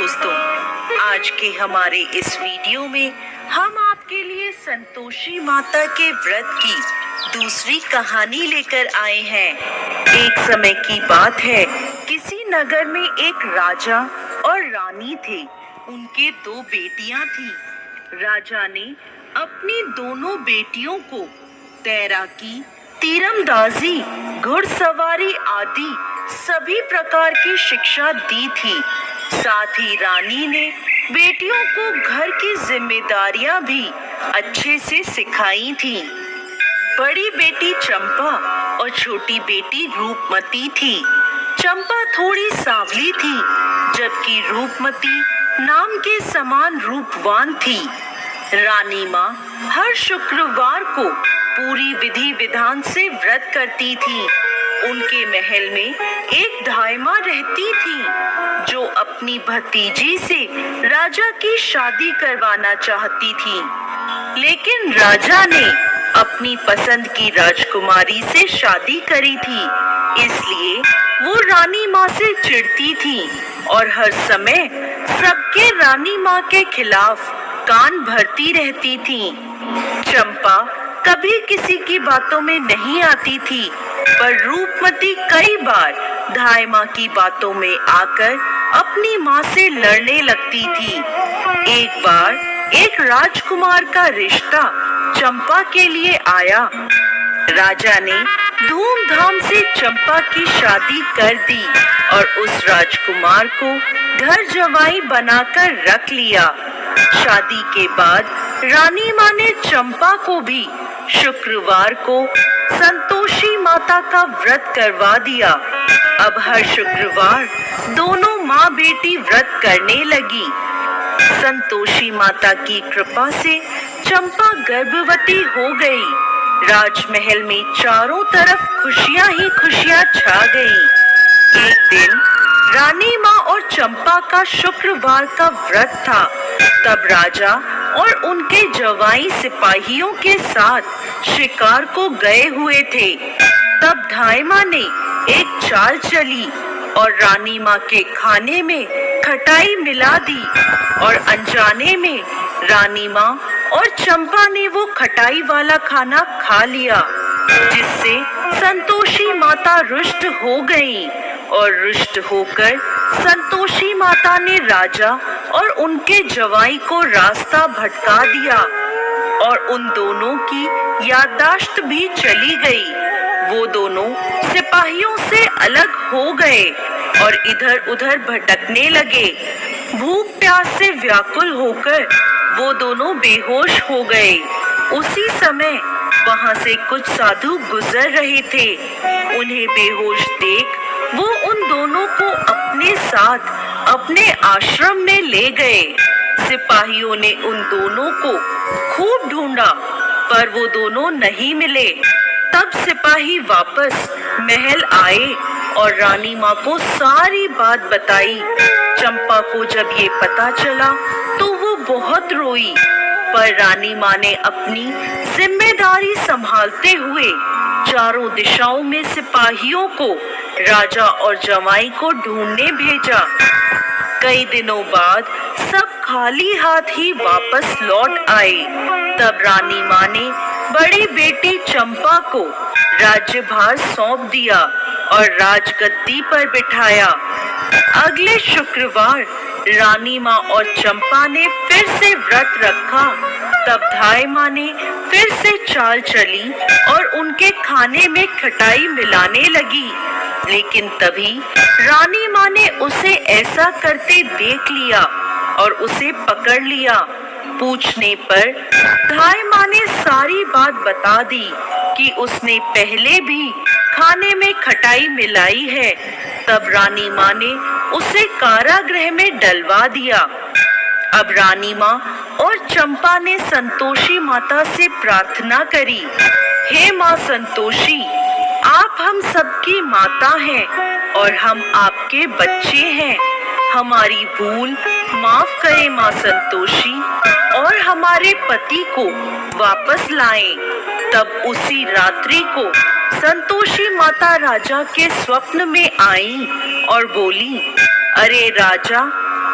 दोस्तों, आज के हमारे इस वीडियो में हम आपके लिए संतोषी माता के व्रत की दूसरी कहानी लेकर आए हैं। एक समय की बात है, किसी नगर में एक राजा और रानी थे। उनके दो बेटियां थीं। राजा ने अपनी दोनों बेटियों को तैराकी, तीरंदाजी, घुड़सवारी आदि सभी प्रकार की शिक्षा दी थी। साथ ही रानी ने बेटियों को घर की जिम्मेदारियां भी अच्छे से सिखाई थी। बड़ी बेटी चंपा और छोटी बेटी रूपमती थी। चंपा थोड़ी सांवली थी, जबकि रूपमती नाम के समान रूपवान थी। रानी माँ हर शुक्रवार को पूरी विधि विधान से व्रत करती थी। उनके महल में एक धाइमा रहती थी, जो अपनी भतीजी से राजा की शादी करवाना चाहती थी। लेकिन राजा ने अपनी पसंद की राजकुमारी से शादी करी थी, इसलिए वो रानी माँ से चिढ़ती थी और हर समय सबके रानी माँ के खिलाफ कान भरती रहती थी। चंपा कभी किसी की बातों में नहीं आती थी, पर रूपमती कई बार धाइमा की बातों में आकर अपनी माँ से लड़ने लगती थी। एक बार एक राजकुमार का रिश्ता चंपा के लिए आया। राजा ने धूमधाम से चंपा की शादी कर दी और उस राजकुमार को घर जवाई बनाकर रख लिया। शादी के बाद रानी माँ ने चंपा को भी शुक्रवार को संतोषी माता का व्रत करवा दिया। अब हर शुक्रवार दोनों माँ बेटी व्रत करने लगी। संतोषी माता की कृपा से चंपा गर्भवती हो गई। राजमहल में चारों तरफ खुशियां ही खुशियां छा गईं। एक दिन रानी माँ और चंपा का शुक्रवार का व्रत था। तब राजा और उनके जवाई सिपाहियों के साथ शिकार को गए हुए थे। तब धाइमा ने एक चाल चली और रानी माँ के खाने में खटाई मिला दी और अनजाने में रानी माँ और चंपा ने वो खटाई वाला खाना खा लिया, जिससे संतोषी माता रुष्ट हो गई। और रुष्ट होकर संतोषी माता ने राजा और उनके जवाई को रास्ता भटका दिया और उन दोनों की याददाश्त भी चली गई। वो दोनों सिपाहियों से अलग हो गए और इधर उधर भटकने लगे। भूख प्यास से व्याकुल होकर वो दोनों बेहोश हो गए। उसी समय वहां से कुछ साधु गुजर रहे थे। उन्हें बेहोश देख वो उन दोनों को अपने साथ अपने आश्रम में ले गए। सिपाहियों ने उन दोनों को खूब ढूंढा, पर वो दोनों नहीं मिले। तब सिपाही वापस महल आए और रानी माँ को सारी बात बताई। चंपा को जब ये पता चला तो वो बहुत रोई, पर रानी माँ ने अपनी जिम्मेदारी संभालते हुए चारों दिशाओं में सिपाहियों को राजा और जवाई को ढूंढने भेजा। कई दिनों बाद सब खाली हाथ ही वापस लौट आए। तब रानी माँ ने बड़ी बेटी चंपा को राज्यभार सौंप दिया और राजगद्दी पर बिठाया। अगले शुक्रवार रानी माँ और चंपा ने फिर से व्रत रखा। तब धाइमा ने फिर से चाल चली और उनके खाने में खटाई मिलाने लगी। लेकिन तभी रानी माँ ने उसे ऐसा करते देख लिया और उसे पकड़ लिया। पूछने पर धाइमा ने सारी बात बता दी कि उसने पहले भी खाने में खटाई मिलाई है। तब रानी माँ ने उसे कारागृह में डलवा दिया। अब रानी माँ और चंपा ने संतोषी माता से प्रार्थना करी, हे माँ संतोषी, आप हम सबकी माता हैं और हम आपके बच्चे हैं। हमारी भूल माफ करें माँ संतोषी और हमारे पति को वापस लाएं। तब उसी रात्रि को संतोषी माता राजा के स्वप्न में आई और बोली, अरे राजा,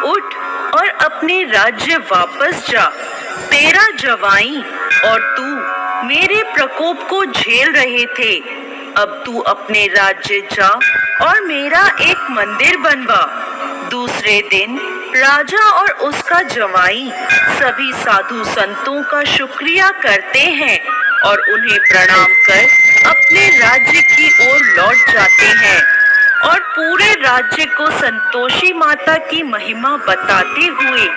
उठ और अपने राज्य वापस जा। तेरा जवाई और तू मेरे प्रकोप को झेल रहे थे। अब तू अपने राज्य जा और मेरा एक मंदिर बनवा। दूसरे दिन राजा और उसका जवाई सभी साधु संतों का शुक्रिया करते हैं और उन्हें प्रणाम कर अपने राज्य की ओर लौट जाते हैं और पूरे राज्य को संतोषी माता की महिमा बताते हुए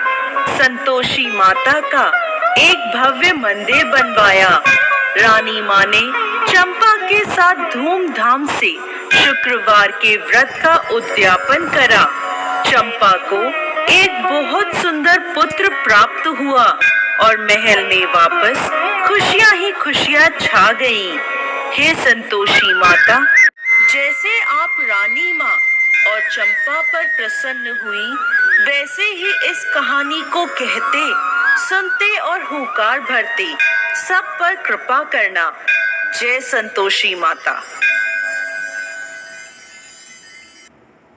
संतोषी माता का एक भव्य मंदिर बनवाया। रानी माँ ने चंपा के साथ धूमधाम से शुक्रवार के व्रत का उद्यापन करा। चंपा को एक बहुत सुंदर पुत्र प्राप्त हुआ और महल में वापस खुशियां ही खुशियां छा गईं। हे संतोषी माता, जैसे आप रानी माँ और चंपा पर प्रसन्न हुई, वैसे ही इस कहानी को कहते, सुनते और हुंकार भरते सब पर कृपा करना। जय संतोषी माता।